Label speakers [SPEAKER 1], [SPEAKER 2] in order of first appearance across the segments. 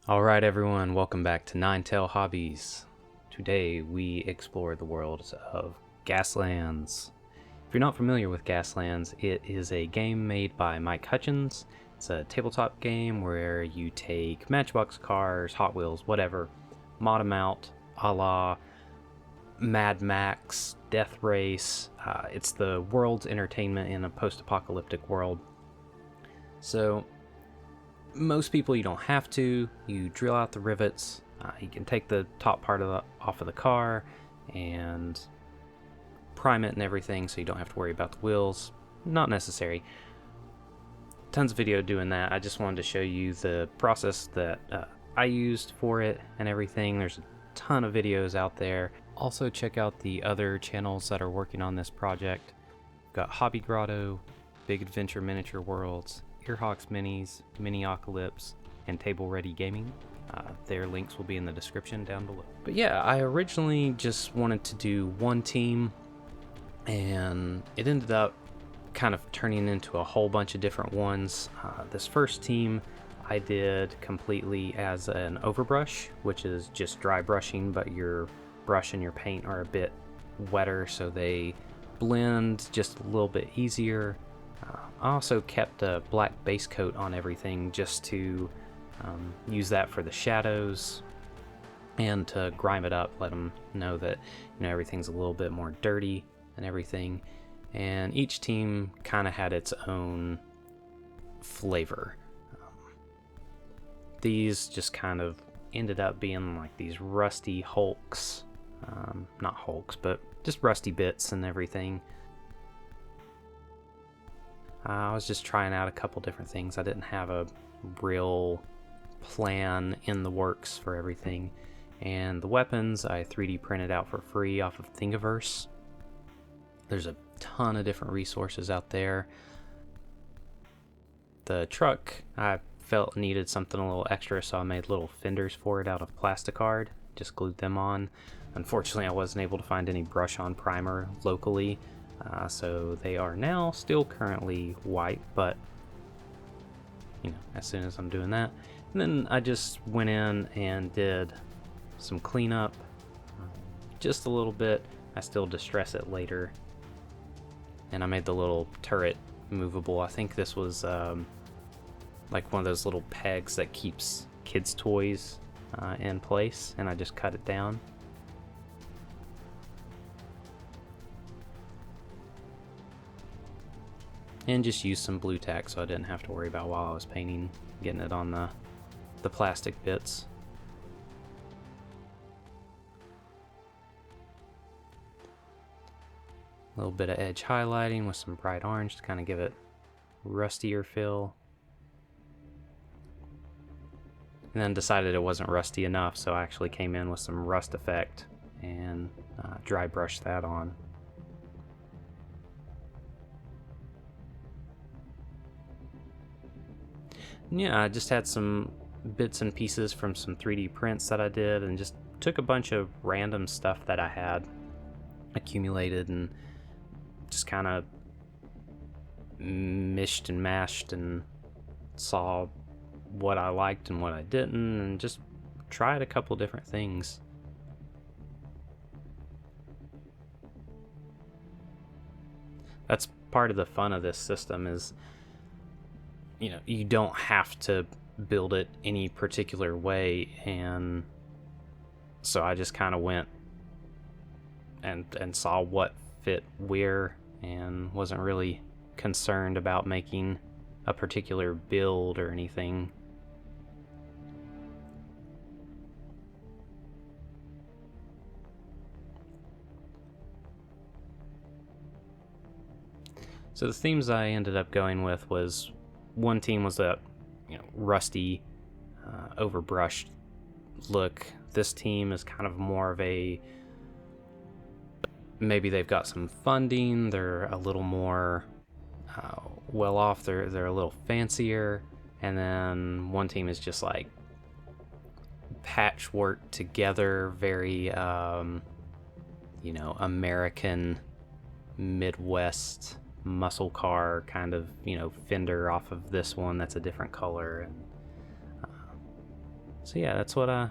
[SPEAKER 1] Alright everyone, welcome back to Ninetail Hobbies. Today we explore the world of Gaslands. If you're not familiar with Gaslands, it is a game made by Mike Hutchinson. It's a tabletop game where you take Matchbox cars, Hot Wheels, whatever, mod them out, a la Mad Max, Death Race. It's the world's entertainment in a post-apocalyptic world. So most people, you don't have to. You drill out the rivets. You can take the top part off of the car and prime it and everything, so you don't have to worry about the wheels. Not necessary. Tons of video doing that. I just wanted to show you the process that I used for it and everything. There's a ton of videos out there. Also check out the other channels that are working on this project. We've got Hobby Grotto, Big Adventure Miniature Worlds, Earhox Minis, Miniocalypse, and Table Ready Gaming. Their links will be in the description down below. But yeah, I originally just wanted to do one team, and it ended up kind of turning into a whole bunch of different ones. This first team I did completely as an overbrush, which is just dry brushing, but your brush and your paint are a bit wetter, so they blend just a little bit easier. I also kept a black base coat on everything just to use that for the shadows and to grime it up, let them know that everything's a little bit more dirty and everything. And each team kind of had its own flavor. These just kind of ended up being like these rusty hulks, not hulks, but just rusty bits and everything. I was just trying out a couple different things. I didn't have a real plan in the works for everything. And the weapons I 3D printed out for free off of Thingiverse. There's a ton of different resources out there. The truck I felt needed something a little extra, so I made little fenders for it out of plasticard. Just glued them on. Unfortunately, I wasn't able to find any brush-on primer locally. So they are now still currently white, but as soon as I'm doing that. And then I just went in and did some cleanup, just a little bit. I still distress it later. And I made the little turret movable. I think this was like one of those little pegs that keeps kids' toys in place, and I just cut it down. And just use some blue tack so I didn't have to worry about while I was painting, getting it on the plastic bits. A little bit of edge highlighting with some bright orange to kind of give it rustier feel. And then decided it wasn't rusty enough, so I actually came in with some rust effect and dry brushed that on. Yeah, I just had some bits and pieces from some 3D prints that I did, and just took a bunch of random stuff that I had accumulated and just kind of mished and mashed and saw what I liked and what I didn't, and just tried a couple different things. That's part of the fun of this system is you don't have to build it any particular way, and so I just kind of went and saw what fit where, and wasn't really concerned about making a particular build or anything. So the themes I ended up going with was, one team was that rusty, overbrushed look. This team is kind of more of a, maybe they've got some funding, they're a little more well off, they're a little fancier. And then one team is just like patchwork together, very American Midwest muscle car kind of fender off of this one that's a different color. And So yeah, that's what I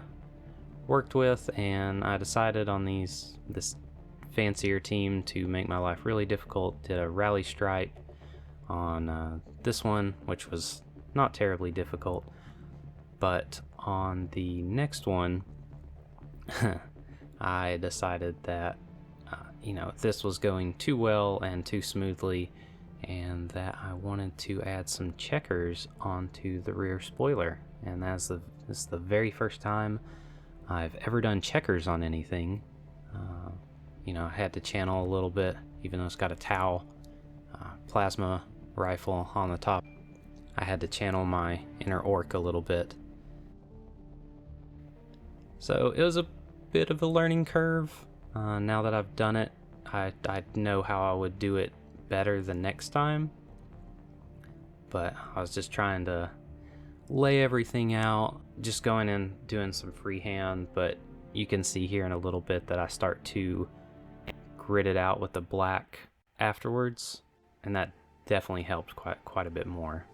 [SPEAKER 1] worked with, and I decided on this fancier team to make my life really difficult. Did a rally stripe on this one, which was not terribly difficult, but on the next one I decided that this was going too well and too smoothly, and that I wanted to add some checkers onto the rear spoiler. And this is the very first time I've ever done checkers on anything. I had to channel a little bit, even though it's got a Tau plasma rifle on the top. I had to channel my inner orc a little bit. So it was a bit of a learning curve. Now that I've done it, I know how I would do it better the next time. But I was just trying to lay everything out, just going and doing some freehand. But you can see here in a little bit that I start to grit it out with the black afterwards, and that definitely helped quite a bit more.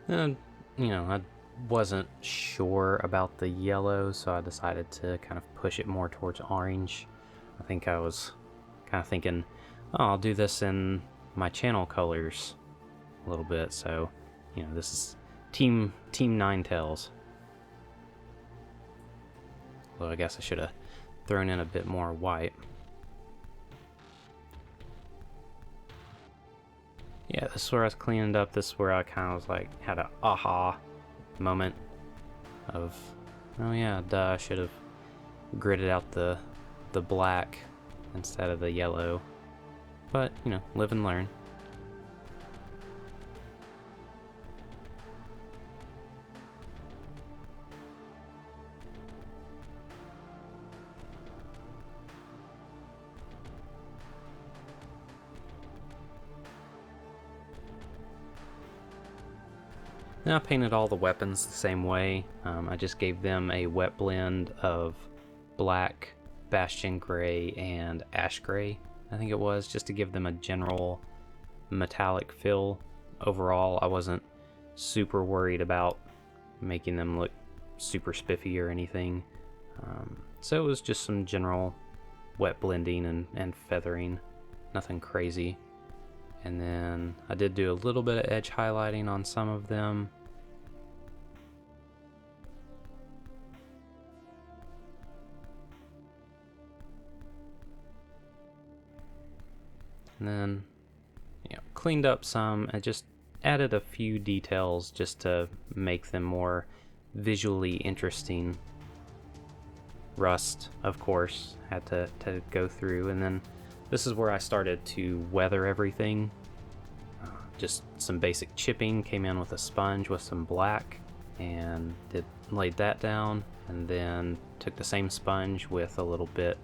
[SPEAKER 1] And, I wasn't sure about the yellow, so I decided to kind of push it more towards orange. I think I was kind of thinking, oh, I'll do this in my channel colors a little bit. So, this is Team Ninetales. Although I guess I should have thrown in a bit more white. Yeah, this is where I was cleaning it up. This is where I kind of was like, had a aha moment of, oh yeah, duh, I should have gridded out the black instead of the yellow. But, live and learn. Then I painted all the weapons the same way. I just gave them a wet blend of black, bastion gray, and ash gray, I think it was, just to give them a general metallic feel. Overall, I wasn't super worried about making them look super spiffy or anything. So it was just some general wet blending and feathering, nothing crazy. And then I did do a little bit of edge highlighting on some of them. And then, cleaned up some and just added a few details just to make them more visually interesting. Rust, of course, had to go through. And then this is where I started to weather everything. Just some basic chipping, came in with a sponge with some black and laid that down, and then took the same sponge with a little bit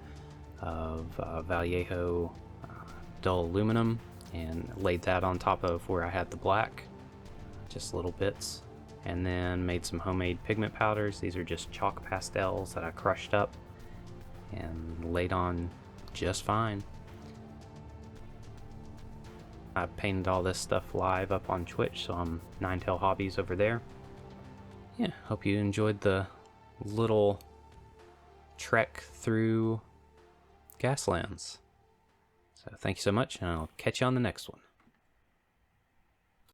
[SPEAKER 1] of Vallejo dull aluminum and laid that on top of where I had the black, just little bits, and then made some homemade pigment powders. These are just chalk pastels that I crushed up and laid on just fine. I painted all this stuff live up on Twitch, so I'm Ninetail Hobbies over there. Yeah, hope you enjoyed the little trek through Gaslands. So thank you so much, and I'll catch you on the next one.